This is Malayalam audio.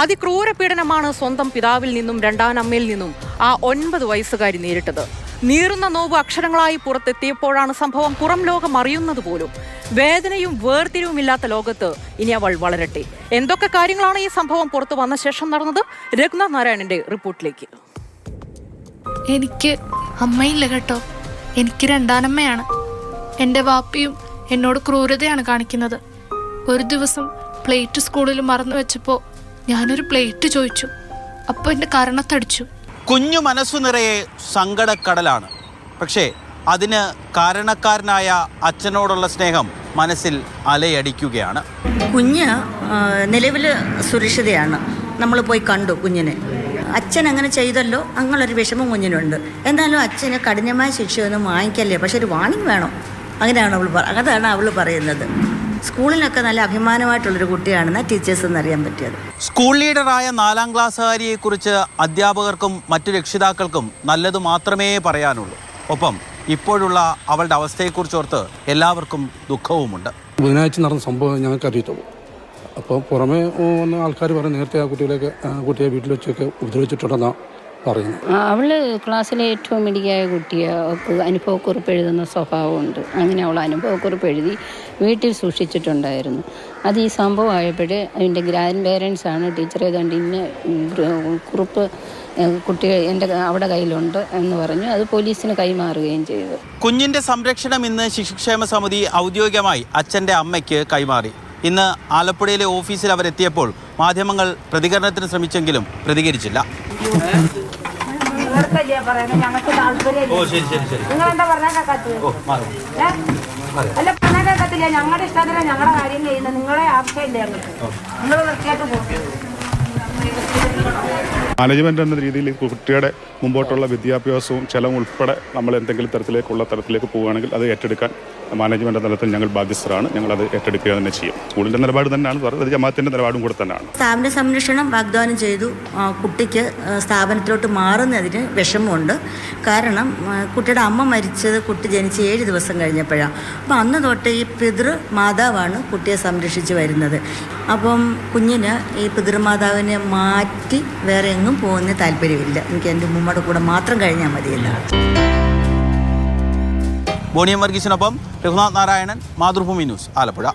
അതിക്രൂര പീഡനമാണ് സ്വന്തം പിതാവിൽ നിന്നും രണ്ടാനമ്മയിൽ നിന്നും ആ 9 വയസ്സുകാരി നേരിട്ടത്. നീറുന്ന നോവ് അക്ഷരങ്ങളായി പുറത്തെത്തിയപ്പോഴാണ് സംഭവം പുറം ലോകം അറിയുന്നത് പോലും. വേദനയും വേർതിരിവുമില്ലാത്ത ലോകത്ത് ഇനി അവൾ വളരട്ടെ. എന്തൊക്കെ കാര്യങ്ങളാണ് ഈ സംഭവം പുറത്തു വന്ന ശേഷം നടന്നത്? രഘുനാഥ് നാരായണന്റെ റിപ്പോർട്ടിലേക്ക്. എനിക്ക് അമ്മയില്ല കേട്ടോ. എനിക്ക് രണ്ടാനമ്മയാണ്. എൻ്റെ വാപ്പിയും എന്നോട് ക്രൂരതയാണ് കാണിക്കുന്നത്. ഒരു ദിവസം പ്ലേറ്റ് സ്കൂളിൽ മറന്നു വെച്ചപ്പോൾ ഞാനൊരു പ്ലേറ്റ് ചോദിച്ചു. അപ്പോൾ എൻ്റെ കരണത്തടിച്ചു. കുഞ്ഞു മനസ്സു നിറയെ സങ്കടക്കടലാണ്. പക്ഷേ അതിന് കാരണക്കാരനായ അച്ഛനോടുള്ള സ്നേഹം മനസ്സിൽ അലയടിക്കുകയാണ്. കുഞ്ഞ് നിലവിൽ സുരക്ഷിതയാണ്. നമ്മൾ പോയി കണ്ടു കുഞ്ഞിനെ. അച്ഛൻ അങ്ങനെ ചെയ്തല്ലോ, അങ്ങനൊരു വിഷമം കുഞ്ഞിനുണ്ട്. എന്തായാലും അച്ഛന് കഠിനമായ ശിക്ഷയൊന്നും വാങ്ങിക്കല്ലേ, പക്ഷെ ഒരു വാണിംഗ് വേണം. അതാണ് അവൾ പറയുന്നത്. സ്കൂളിലൊക്കെ നല്ല അഭിമാനമായിട്ടുള്ളൊരു കുട്ടിയാണെന്ന് ടീച്ചേഴ്സ് എന്നറിയാൻ പറ്റിയത്. സ്കൂൾ ലീഡറായ 4ാം ക്ലാസ്സുകാരിയെക്കുറിച്ച് അധ്യാപകർക്കും മറ്റു രക്ഷിതാക്കൾക്കും നല്ലത് മാത്രമേ പറയാനുള്ളൂ. ഒപ്പം ഇപ്പോഴുള്ള അവളുടെ അവസ്ഥയെക്കുറിച്ചോർത്ത് എല്ലാവർക്കും ദുഃഖവുമുണ്ട്. ബുധനാഴ്ച നടന്ന സംഭവം ഞങ്ങൾക്ക് അറിയത്തുള്ളൂ. അപ്പോൾ പുറമേ വന്ന ആൾക്കാർ പറയും നേരത്തെ ആ കുട്ടിയെ വീട്ടിൽ വെച്ചൊക്കെ ഉപദ്രവിച്ചിട്ടുണ്ടെന്നാണ് പറയുന്നു. അവള് ക്ലാസ്സിലെ ഏറ്റവും മിടുക്കിയായ കുട്ടിയാണ്. അനുഭവക്കുറിപ്പ് എഴുതുന്ന സ്വഭാവമുണ്ട്. അങ്ങനെ അവൾ അനുഭവക്കുറിപ്പ് എഴുതി വീട്ടിൽ സൂക്ഷിച്ചിട്ടുണ്ടായിരുന്നു. അത് ഈ സംഭവമായപ്പോഴേ അതിൻ്റെ ഗ്രാൻഡ് പേരൻസാണ് ടീച്ചറെ കണ്ട് ഇന്ന കുറിപ്പ് കുട്ടികൾ അവിടെ കയ്യിലുണ്ട് എന്ന് പറഞ്ഞു. അത് പോലീസിന് കൈമാറുകയും ചെയ്തു. കുഞ്ഞിൻ്റെ സംരക്ഷണം ഇന്ന് ശിശുക്ഷേമ സമിതി ഔദ്യോഗികമായി അച്ഛൻ്റെ അമ്മയ്ക്ക് കൈമാറി. ഇന്ന് ആലപ്പുഴയിലെ ഓഫീസിൽ അവരെത്തിയപ്പോൾ മാധ്യമങ്ങൾ പ്രതികരണത്തിന് ശ്രമിച്ചെങ്കിലും പ്രതികരിച്ചില്ല. ഞങ്ങളുടെ ഇഷ്ടത്തിന് ഞങ്ങളുടെ കാര്യം ചെയ്യുന്ന നിങ്ങളെ ആവശ്യമില്ല. നിങ്ങൾ വൃത്തിയായിട്ട് പോകും. മാനേജ്മെൻ്റ് എന്ന രീതിയിൽ കുട്ടിയുടെ മുമ്പോട്ടുള്ള വിദ്യാഭ്യാസവും ചെലവും ഉൾപ്പെടെ നമ്മൾ എന്തെങ്കിലും തരത്തിലേക്ക് പോവുകയാണെങ്കിൽ അത് ഏറ്റെടുക്കാൻ മാനേജ്മെൻ്റ് തലത്തിൽ ഞങ്ങൾ ബാധ്യസ്ഥരാണ്. ഞങ്ങളത് ഏറ്റെടുക്കുക തന്നെ ചെയ്യും. സ്കൂളിൻ്റെ നിലപാട് തന്നെയാണ് പറയുന്നത്. ജമാഅത്തിൻ്റെ നിലപാടും കൂടെ തന്നെയാണ്. സ്ഥാപന സംരക്ഷണം വാഗ്ദാനം ചെയ്തു. കുട്ടിക്ക് സ്ഥാപനത്തിലോട്ട് മാറുന്നതിന് വിഷമമുണ്ട്. കാരണം കുട്ടിയുടെ അമ്മ മരിച്ചത് കുട്ടി ജനിച്ച് 7 ദിവസം കഴിഞ്ഞപ്പോഴാണ്. അപ്പോൾ അന്ന് തൊട്ട് ഈ പിതൃമാതാവാണ് കുട്ടിയെ സംരക്ഷിച്ച് വരുന്നത്. അപ്പം കുഞ്ഞിന് ഈ പിതൃമാതാവിനെ മാറ്റി വേറെ എങ്ങും പോകുന്ന താല്പര്യമില്ല. എനിക്ക് എൻ്റെ ഉമ്മയുടെ കൂടെ മാത്രം കഴിഞ്ഞാൽ മതിയല്ല. ബോണിയം വർഗീസിനൊപ്പം രഘുനാഥ് നാരായണൻ, മാതൃഭൂമി ന്യൂസ്, ആലപ്പുഴ.